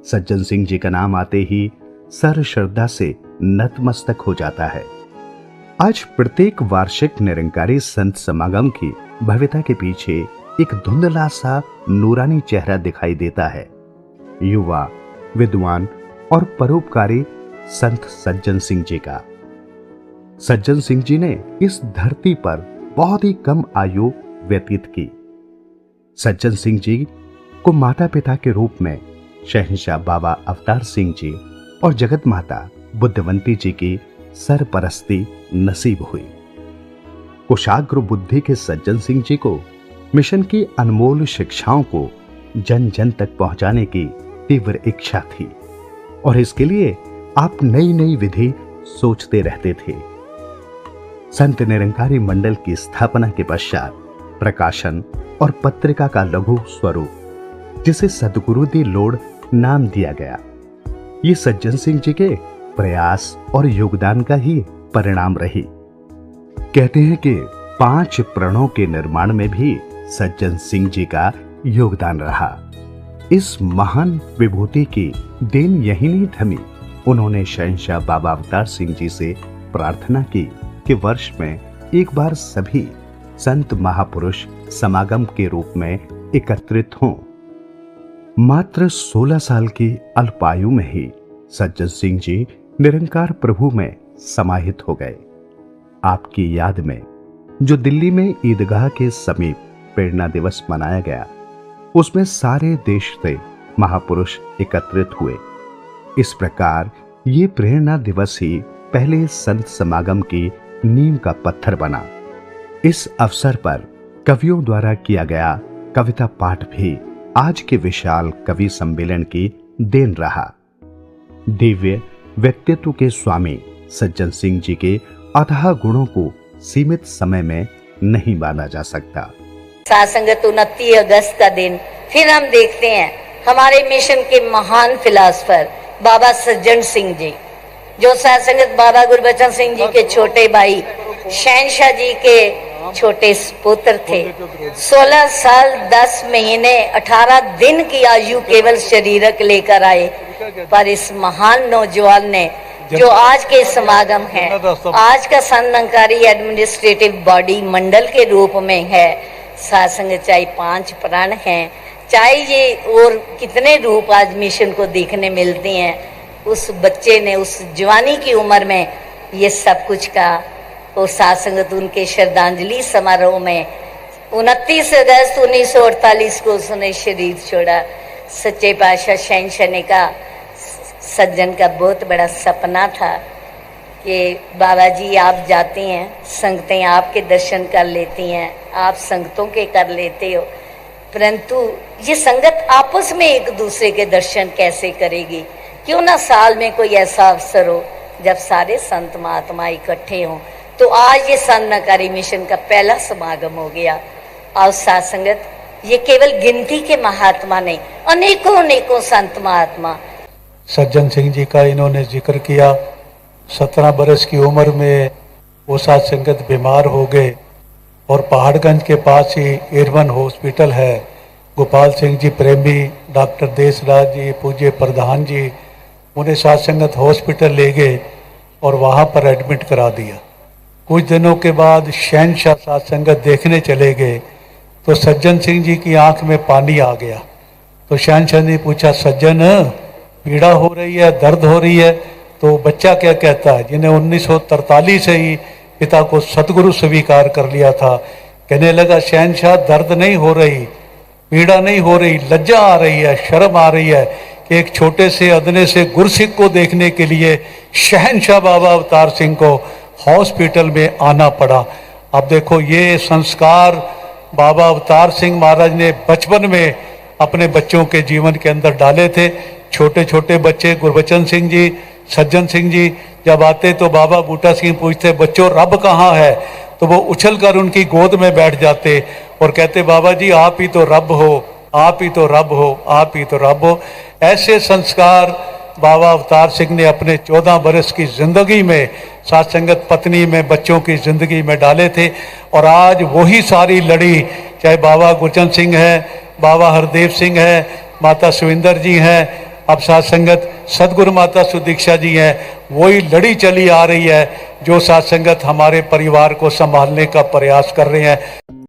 सज्जन सिंह जी का नाम आते ही सर श्रद्धा से नतमस्तक हो जाता है। आज प्रत्येक वार्षिक निरंकारी संत समागम की भव्यता के पीछे एक धुंधला सा नूरानी चेहरा दिखाई देता है। युवा, विद्वान और परोपकारी संत सज्जन सिंह जी का। सज्जन सिंह जी ने इस धरती पर बहुत ही कम आयु व्यतीत की। सज्जन सिंह जी को माता पिता के रूप में शहंशाह बाबा अवतार सिंह जी और जगत माता बुद्धवंती जी की सरपरस्ती नसीब हुई। कुशाग्र बुद्धि के सज्जन सिंह जी को मिशन की अनमोल शिक्षाओं को जन जन तक पहुंचाने की तीव्र इच्छा थी और इसके लिए आप नई नई विधि सोचते रहते थे। संत निरंकारी मंडल की स्थापना के पश्चात प्रकाशन और पत्रिका का लघु स्वरूप, जिसे सदगुरु दी लोड नाम दिया गया, ये सज्जन सिंह जी के प्रयास और योगदान का ही परिणाम रही। कहते हैं कि 5 प्रणों के निर्माण में भी सज्जन सिंह जी का योगदान रहा। इस महान विभूति की देन यही नहीं थमी। उन्होंने शहंशाह बाबा अवतार सिंह जी से प्रार्थना की कि वर्ष में एक बार सभी संत महापुरुष समागम के रूप में एकत्रित हों। मात्र 16 साल की अल्पायु में ही सज्जन सिंह जी निरंकार प्रभु में समाहित हो गए। आपकी याद में जो दिल्ली में ईदगाह के समीप प्रेरणा दिवस मनाया गया, उसमें सारे देश से महापुरुष एकत्रित हुए। इस प्रकार ये प्रेरणा दिवस ही पहले संत समागम की नींव का पत्थर बना। इस अवसर पर कवियों द्वारा किया गया कविता पाठ भी आज के विशाल कवि सम्मेलन की देन रहा। दिव्य व्यक्तित्व के स्वामी सज्जन सिंह जी के अथाह गुणों को सीमित समय में नहीं माना जा सकता। सासंगत 29 अगस्त का दिन फिर हम देखते हैं हमारे मिशन के महान फिलासफर बाबा सज्जन सिंह जी, जो सासंगत बाबा गुरबचन सिंह जी के छोटे भाई शहंशाह जी के छोटे पुत्र थे। 16 साल 10 महीने 18 दिन की आयु केवल शरीरक लेकर आए, पर इस महान नौजवान ने जो आज के समागम है, आज का संत निरंकारी एडमिनिस्ट्रेटिव बॉडी मंडल के रूप में है। सासंग चाहे 5 प्राण हैं, चाहे ये और कितने रूप आज मिशन को देखने मिलते हैं, उस बच्चे ने उस जवानी की उम्र में ये सब कुछ का और सासंगत उनके श्रद्धांजलि समारोह में 29 अगस्त 1948 को उसने शरीर छोड़ा। सच्चे पातशाह शहंशाह ने कहा, सज्जन का बहुत बड़ा सपना था कि बाबा जी आप जाते हैं, संगतें आपके दर्शन कर लेती हैं, आप संगतों के कर लेते हो, परंतु ये संगत आपस में एक दूसरे के दर्शन कैसे करेगी? क्यों ना साल में कोई ऐसा अवसर हो जब सारे संत महात्मा इकट्ठे हों। तो आज ये संत निरंकारी मिशन का पहला समागम हो गया। और साथ संगत, ये केवल गिनती के महात्मा नहीं, अनेकों अनेकों संत महात्मा। सज्जन सिंह जी का इन्होंने जिक्र किया। 17 बरस की उम्र में वो साथ संगत बीमार हो गए और पहाड़गंज के पास ही एरवन हॉस्पिटल है। गोपाल सिंह जी प्रेमी, डॉक्टर देसराज जी, पूज्य प्रधान जी उन्हें साथ संगत हॉस्पिटल ले गए और वहाँ पर एडमिट करा दिया। कुछ दिनों के बाद शहंशाह साथ संगत देखने चले गए तो सज्जन सिंह जी की आंख में पानी आ गया। तो शहंशाह ने पूछा, सज्जन पीड़ा हो रही है, दर्द हो रही है? तो बच्चा क्या कहता है, जिन्हें 1943 से ही पिता को सतगुरु स्वीकार कर लिया था, कहने लगा, शहंशाह दर्द नहीं हो रही, पीड़ा नहीं हो रही, लज्जा आ रही है, शर्म आ रही है कि एक छोटे से अदने से गुरसिख को देखने के लिए शहंशाह बाबा अवतार सिंह को हॉस्पिटल में आना पड़ा। अब देखो, ये संस्कार बाबा अवतार सिंह महाराज ने बचपन में अपने बच्चों के जीवन के अंदर डाले थे। छोटे छोटे बच्चे गुरबचन सिंह जी, सज्जन सिंह जी जब आते तो बाबा बूटा सिंह पूछते, बच्चों रब कहाँ है? तो वो उछलकर उनकी गोद में बैठ जाते और कहते, बाबा जी आप ही तो रब हो, आप ही तो रब हो, आप ही तो रब हो। ऐसे संस्कार बाबा अवतार सिंह ने अपने 14 बरस की जिंदगी में साथ संगत पत्नी में, बच्चों की जिंदगी में डाले थे। और आज वही सारी लड़ी, चाहे बाबा गुरचन सिंह है, बाबा हरदेव सिंह है, माता सुविंदर जी हैं, अब साथ संगत सदगुरु माता सुदीक्षा जी हैं, वही लड़ी चली आ रही है जो साथ संगत हमारे परिवार को संभालने का प्रयास कर रहे हैं।